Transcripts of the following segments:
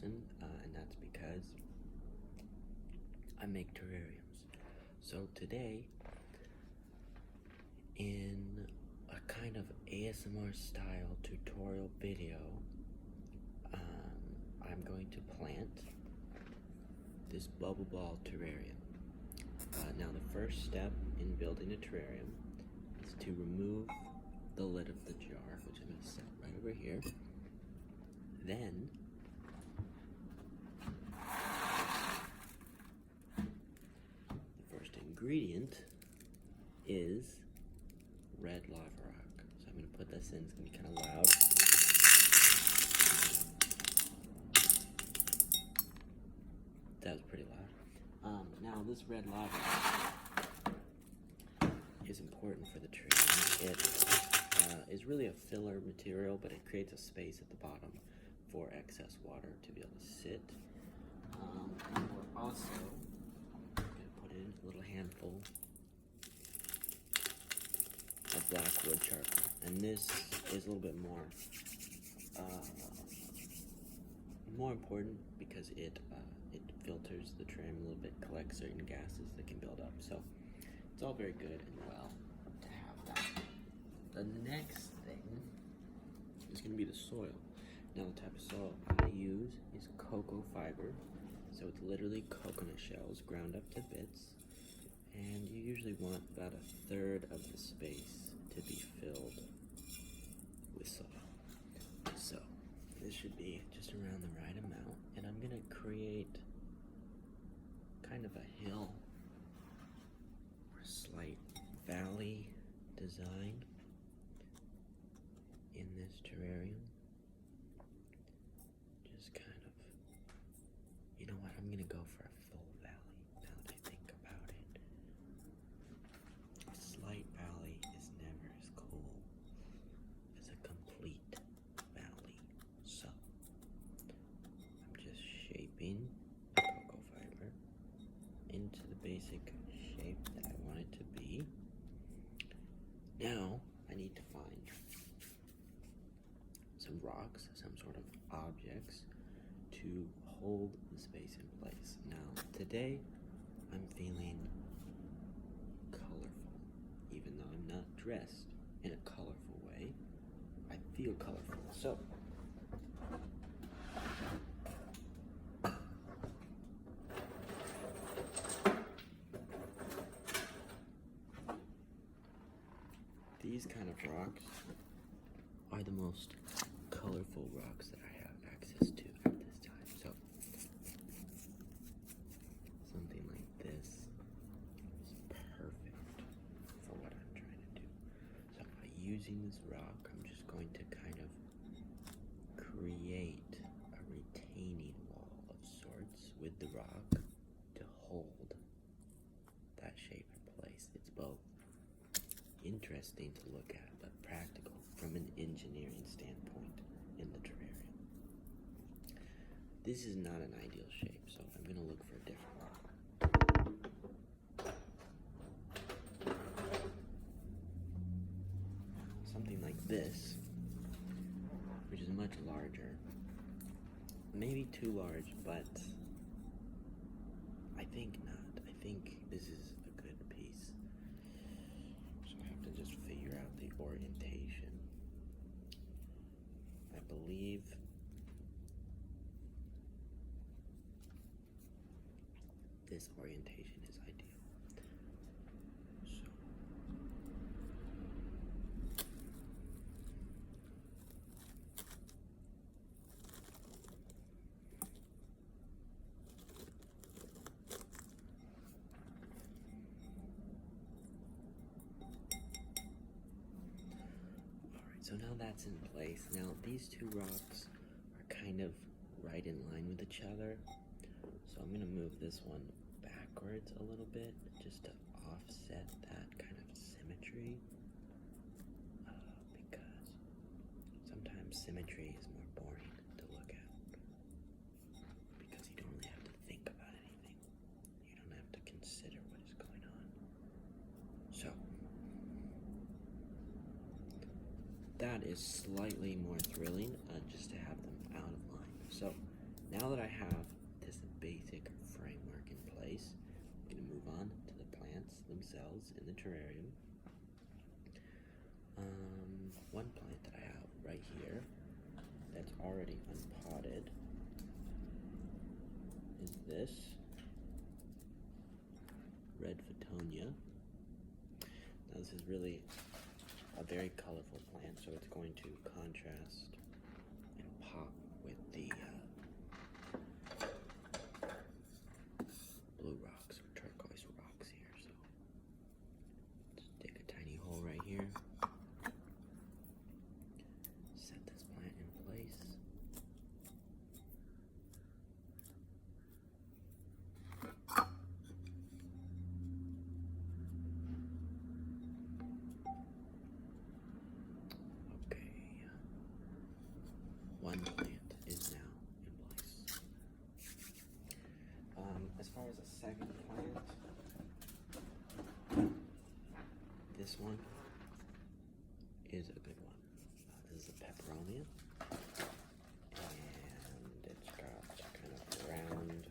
reason, and that's because I make terrariums. So today, in a kind of ASMR style tutorial video, I'm going to plant this bubble ball terrarium. Now the first step in building a terrarium is to remove the lid of the jar, which I'm going to set right over here. Then the first ingredient is red lava rock. So I'm going to put this in. It's going to be kind of loud. That was pretty loud. Now this red lava is important for the tree. It is really a filler material, but it creates a space at the bottom for excess water to be able to sit. And we're also going to put in a little handful of black wood charcoal, and this is a little bit more important because it filters the terrarium a little bit, collects certain gases that can build up. So it's all very good and well to have that. The next thing is going to be the soil. Now the type of soil I use is cocoa fiber. So it's literally coconut shells ground up to bits. And you usually want about 1/3 of the space to be filled with soil. So this should be just around the right amount. And I'm going to create kind of a hill or a slight valley design in this terrarium. Just kind of, you know what, I'm gonna go for a full valley now that I think about it. A slight valley is never as cool as a complete valley. So I'm just shaping cocoa fiber into the basic shape that I want it to be. Now I need to find some rocks, some sort of objects to hold the space in place. Now today I'm feeling colorful. Even though I'm not dressed in a colorful way, I feel colorful. So these kind of rocks are the most colorful rocks that I have access to at this time. So something like this is perfect for what I'm trying to do. So by using this rock, I'm just going to kind of create a retaining wall of sorts with the rock to hold that shape in place. It's both interesting to look at, but practical from an engineering standpoint in the terrarium. This is not an ideal shape, so I'm going to look for a different rock. Something like this, which is much larger. Maybe too large, but I think not. I think this is a good piece. So I have to just figure out the orientation. I believe this orientation is ideal. So So now that's in place. Now these two rocks are kind of right in line with each other. So I'm gonna move this one backwards a little bit just to offset that kind of symmetry. Because sometimes symmetry is more boring to look at. Because you don't really have to think about anything. You don't have to consider what is going on. So that is slightly more thrilling, just to have them out of line. So now that I have this basic framework in place, I'm going to move on to the plants themselves in the terrarium. One plant that I have right here that's already unpotted is this red Photonia. Now this is really a very colorful plant, so it's going to contrast and pop with the blue rocks or turquoise rocks here. So just dig a tiny hole right here. Set this plant in place. Okay. One plant is now in place. As far as a second plant, this one is a good one. This is a peperonia, and it's got kind of round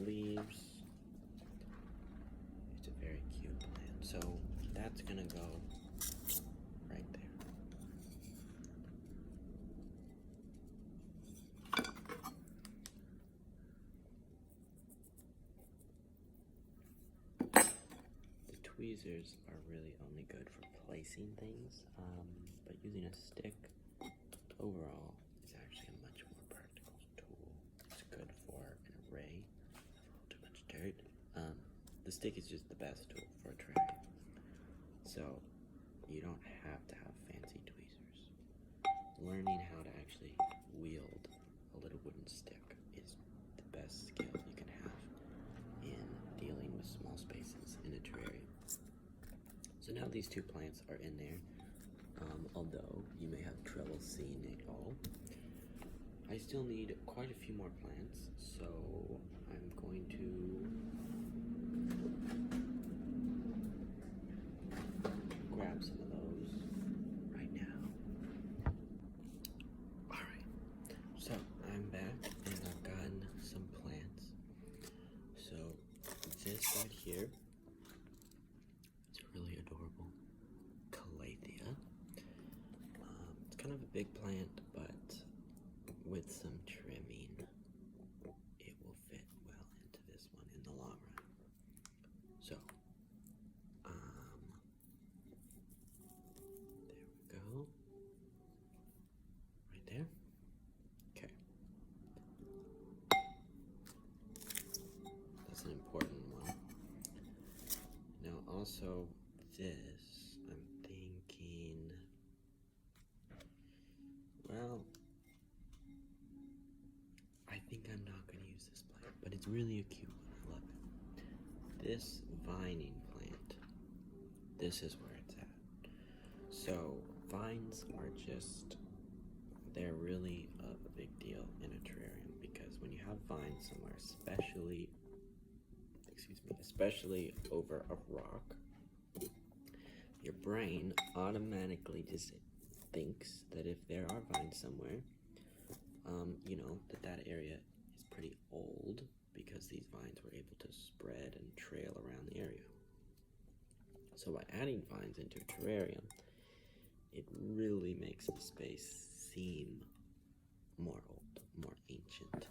leaves. It's a very cute plant, so that's gonna go right there. The tweezers are really only good for placing things, but using a stick overall is actually a much more practical tool. It's good for an array, too much dirt. The stick is just the best tool for a terrarium. So you don't have to have fancy tweezers. Learning how to actually wield a little wooden stick is the best skill you can have in dealing with small spaces in a terrarium. So now these two plants are in there, although you may have trouble seeing it all. I still need quite a few more plants, so I'm going to grab some of those right now. Alright, so I'm back and I've gotten some plants. So this right here, it's a really adorable calathea. It's kind of a big plant, but with some trimming, it will fit well into this one in the long run. So, there we go. Right there. Okay. That's an important one. Now also this, I'm thinking, well, I think I'm not going to use this plant, but it's really a cute one. I love it. This vining plant, this is where it's at. So vines are just, they're really a big deal in a terrarium, because when you have vines somewhere, especially over a rock, your brain automatically just thinks that if there are vines somewhere, you know, that area is pretty old, because these vines were able to spread and trail around the area. So by adding vines into a terrarium, it really makes the space seem more old, more ancient,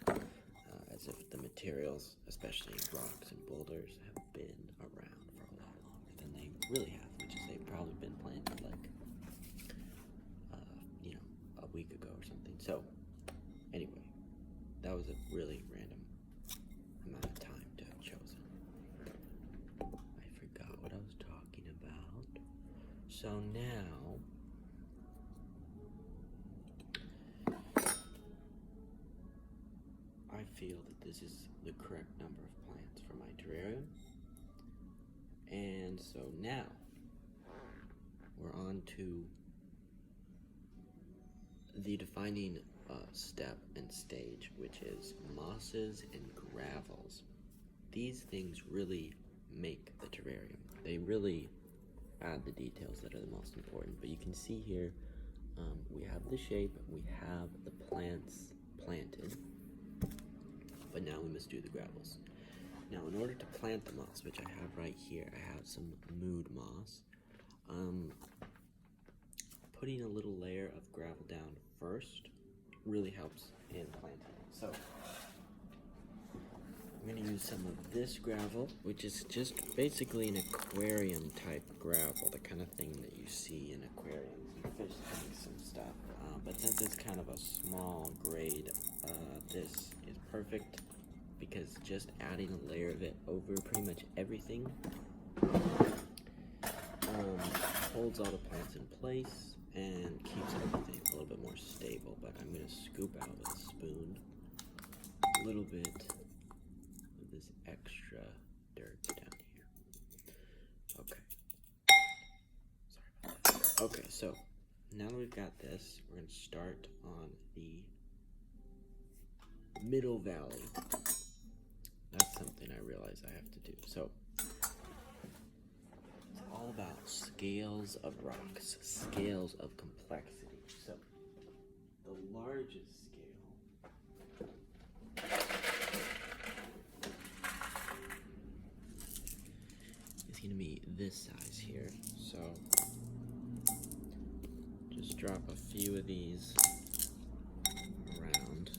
as if the materials, especially rocks and boulders, have been around for a lot longer than they really have, which is they've probably been planted like, you know, a week ago or something. So anyway, that was a really random amount of time to have chosen. I forgot what I was talking about. So now, I feel that this is the correct number of plants for my terrarium. And so now, we're on to the defining step and stage, which is mosses and gravels. These things really make the terrarium. They really add the details that are the most important. But you can see here, we have the shape, we have the plants planted, But now we must do the gravels. Now, in order to plant the moss, which I have right here, I have some mood moss. Putting a little layer of gravel down first really helps in planting. So I'm going to use some of this gravel, which is just basically an aquarium type gravel, the kind of thing that you see in aquariums and fish tanks and stuff. But since it's kind of a small grade, this is perfect because just adding a layer of it over pretty much everything holds all the plants in place and keeps everything a little bit more stable. But I'm going to scoop out with a spoon a little bit of this extra dirt down here. Okay. Sorry about that. Okay, so now that we've got this, we're going to start on the middle valley. That's something I realize I have to do. So it's all about scales of rocks, scales of complexity. So the largest scale is going to be this size here. So just drop a few of these around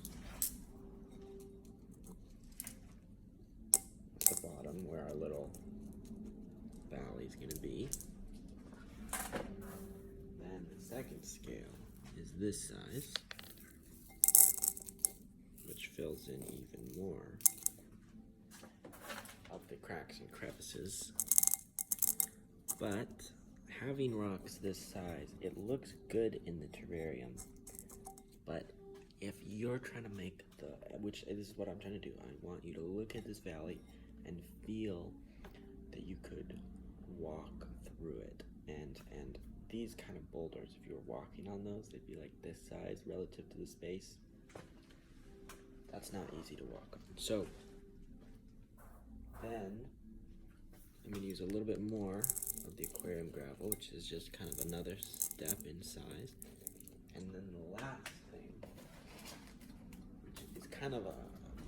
at the bottom where our little valley is going to be. Then the second scale is this size, which fills in even more of the cracks and crevices. But having rocks this size, it looks good in the terrarium. But if you're trying to make which this is what I'm trying to do, I want you to look at this valley and feel that you could walk through it. And these kind of boulders, if you were walking on those, they'd be like this size relative to the space. That's not easy to walk on. So then I'm going to use a little bit more of the aquarium gravel, which is just kind of another step in size. And then the last thing, which is kind of a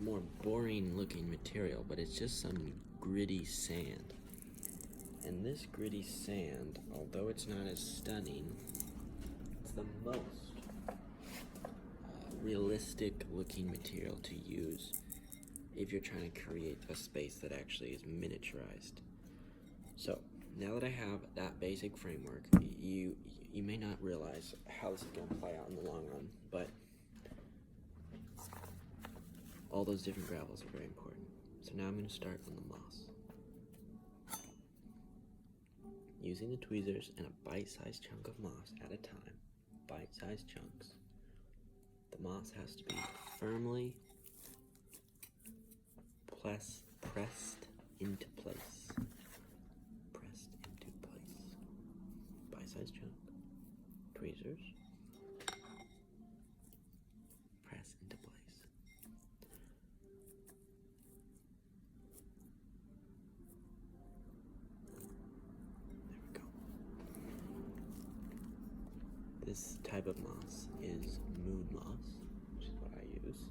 more boring looking material, but it's just some gritty sand. And this gritty sand, although it's not as stunning, it's the most realistic looking material to use if you're trying to create a space that actually is miniaturized. So now that I have that basic framework, you may not realize how this is going to play out in the long run, but all those different gravels are very important. So now I'm going to start on the moss. Using the tweezers and a bite-sized chunk of moss at a time, bite-sized chunks, the moss has to be firmly pressed into place. Pressed into place. Bite-sized chunk, tweezers, press into place. There we go. This type of moss is mood moss, which is what I use.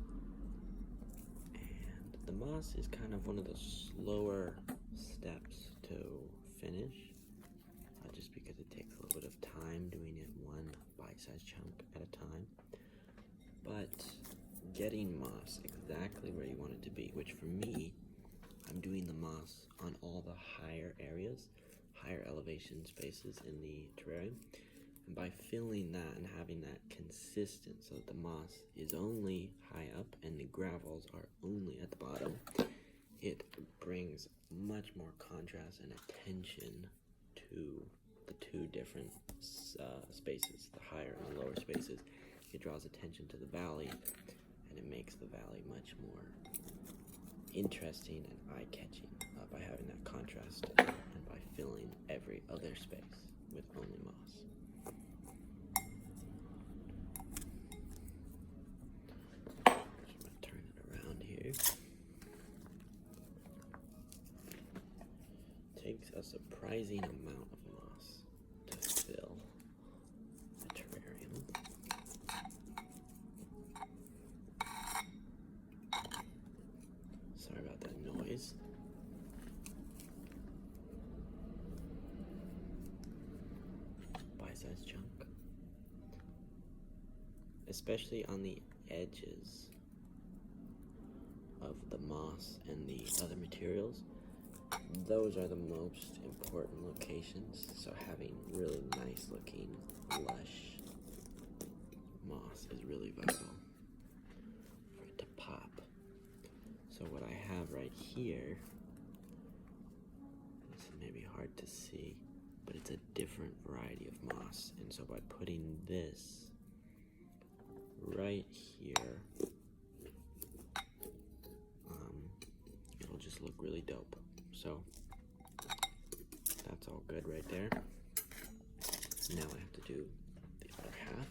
And the moss is kind of one of the slower steps to finish, just because it takes a little bit of time doing it one bite-sized chunk at a time. But getting moss exactly where you want it to be, which for me, I'm doing the moss on all the higher areas, higher elevation spaces in the terrarium. And by filling that and having that consistent so that the moss is only high up and the gravels are only at the bottom, it brings much more contrast and attention to the two different spaces, the higher and the lower spaces. It draws attention to the valley, and it makes the valley much more interesting and eye-catching by having that contrast and by filling every other space with only moss. I'm going to turn it around here. Takes a surprising amount of moss to fill the terrarium. size. Bite-sized chunk. Especially on the edges of the moss and the other materials. Those are the most important locations, so having really nice looking, lush moss is really vital for it to pop. So what I have right here, this is maybe hard to see, but it's a different variety of moss, and so by putting this right here, it'll just look really dope. So that's all good right there. Now I have to do the other half.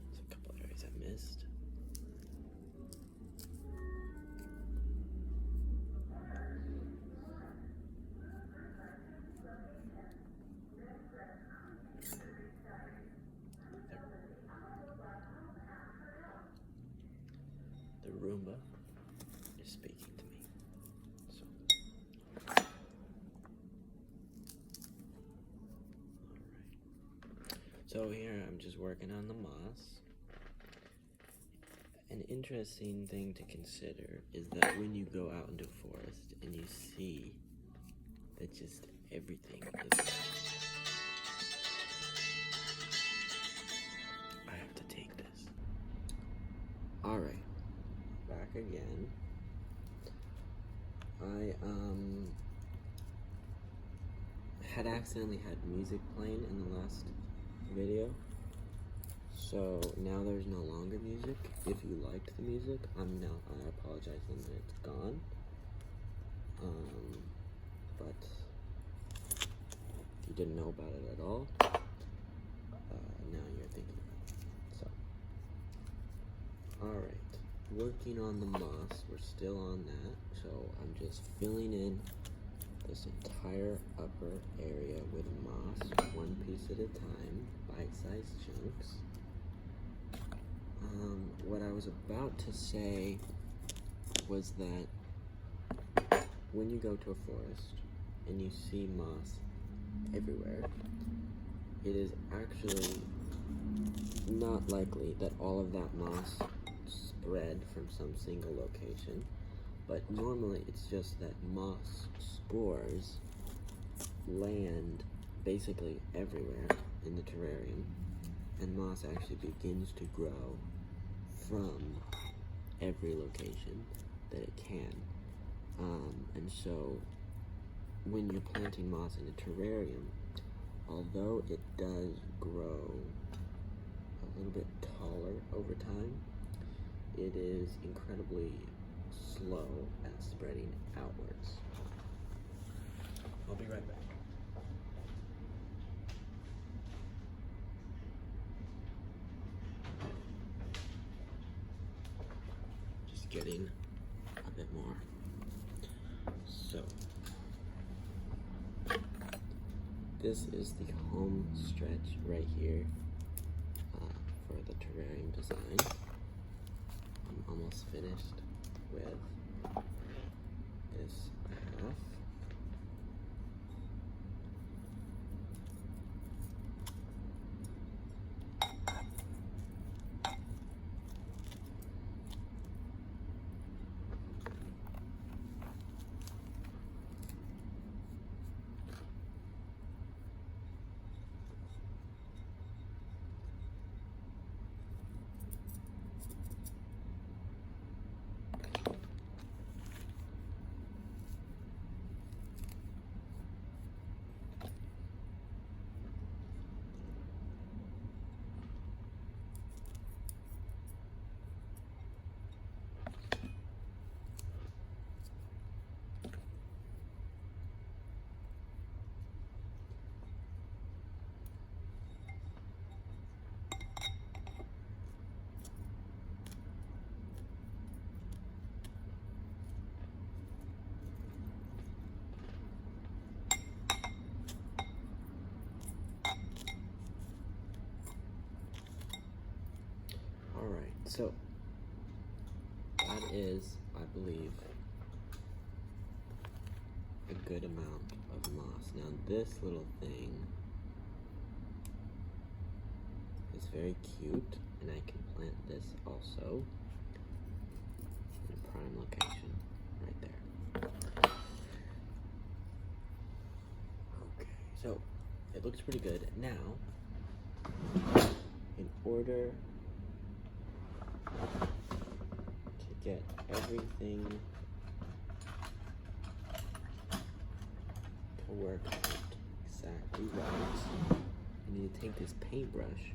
There's a couple areas I missed. The Roomba is speaking to me. So here I'm just working on the moss. An interesting thing to consider is that when you go out into forest and you see that just everything is... I have to take this. Alright, back again. I had accidentally had music playing in the last video, so now there's no longer music. If you liked the music, I apologize that it's gone. But if you didn't know about it at all, now you're thinking about it. So, alright, working on the moss, we're still on that, so I'm just filling in this entire upper area with moss, one piece at a time, bite-sized chunks. What I was about to say was that when you go to a forest and you see moss everywhere, it is actually not likely that all of that moss spread from some single location, but normally it's just that moss spores land basically everywhere in the terrarium, and moss actually begins to grow from every location that it can. And so when you're planting moss in a terrarium, although it does grow a little bit taller over time, it is incredibly slow at spreading outwards. I'll be right back. Just getting a bit more. So, this is the home stretch right here for the terrarium design. I'm almost finished with this half. So, that is, I believe, a good amount of moss. Now this little thing is very cute, and I can plant this also in a prime location right there. Okay, so it looks pretty good. Now, in order to get everything to work out exactly right, you need to take this paintbrush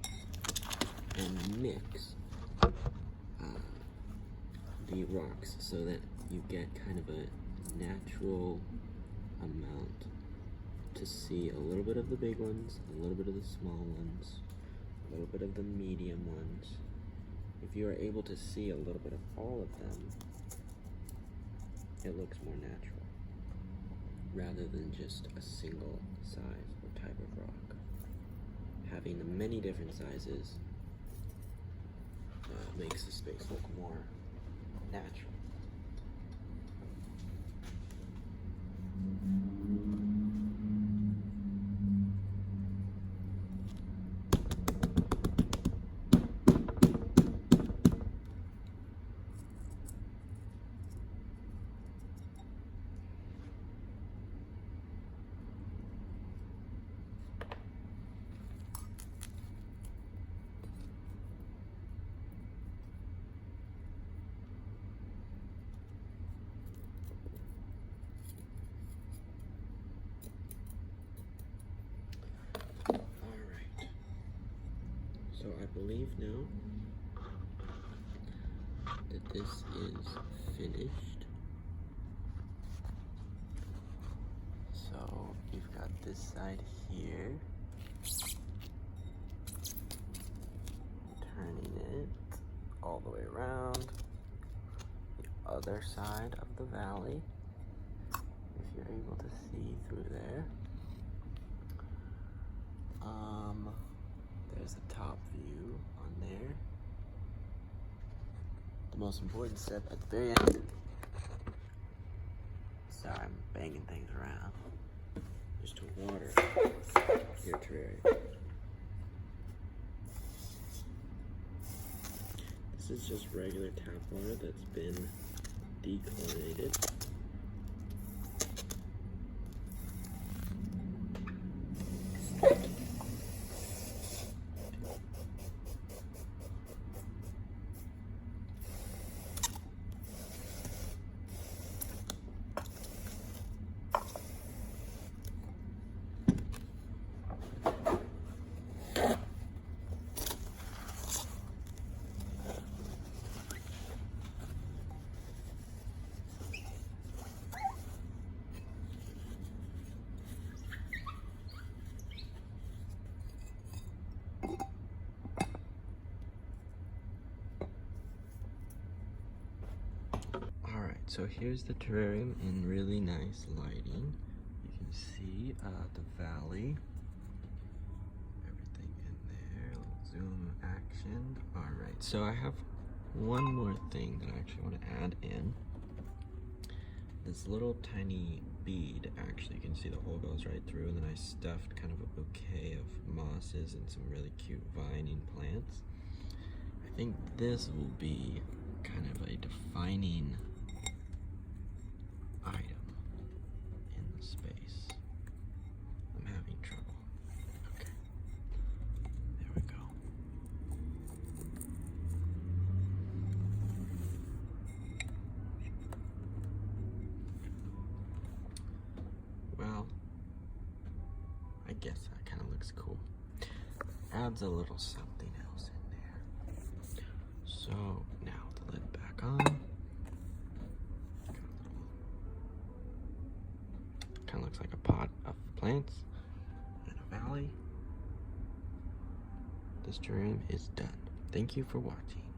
and mix the rocks so that you get kind of a natural amount to see a little bit of the big ones, a little bit of the small ones, a little bit of the medium ones. If you are able to see a little bit of all of them, it looks more natural rather than just a single size or type of rock. Having the many different sizes makes the space look more natural. So I believe now that this is finished. So you've got this side here. Turning it all the way around. The other side of the valley, if you're able to see through there. There's the top view on there. The most important step at the very end. Sorry, I'm banging things around. Is to water your terrarium. This is just regular tap water that's been dechlorinated. So here's the terrarium in really nice lighting. You can see the valley, everything in there, a little zoom action. All right, so I have one more thing that I actually want to add in. This little tiny bead, actually, you can see the hole goes right through, and then I stuffed kind of a bouquet of mosses and some really cute vining plants. I think this will be kind of a defining item in the space. I'm having trouble. Okay. There we go. Well, I guess that kind of looks cool. Adds a little something else in there. So now the lid back on. Kind of looks like a pot of plants in a valley. This terrarium is done. Thank you for watching.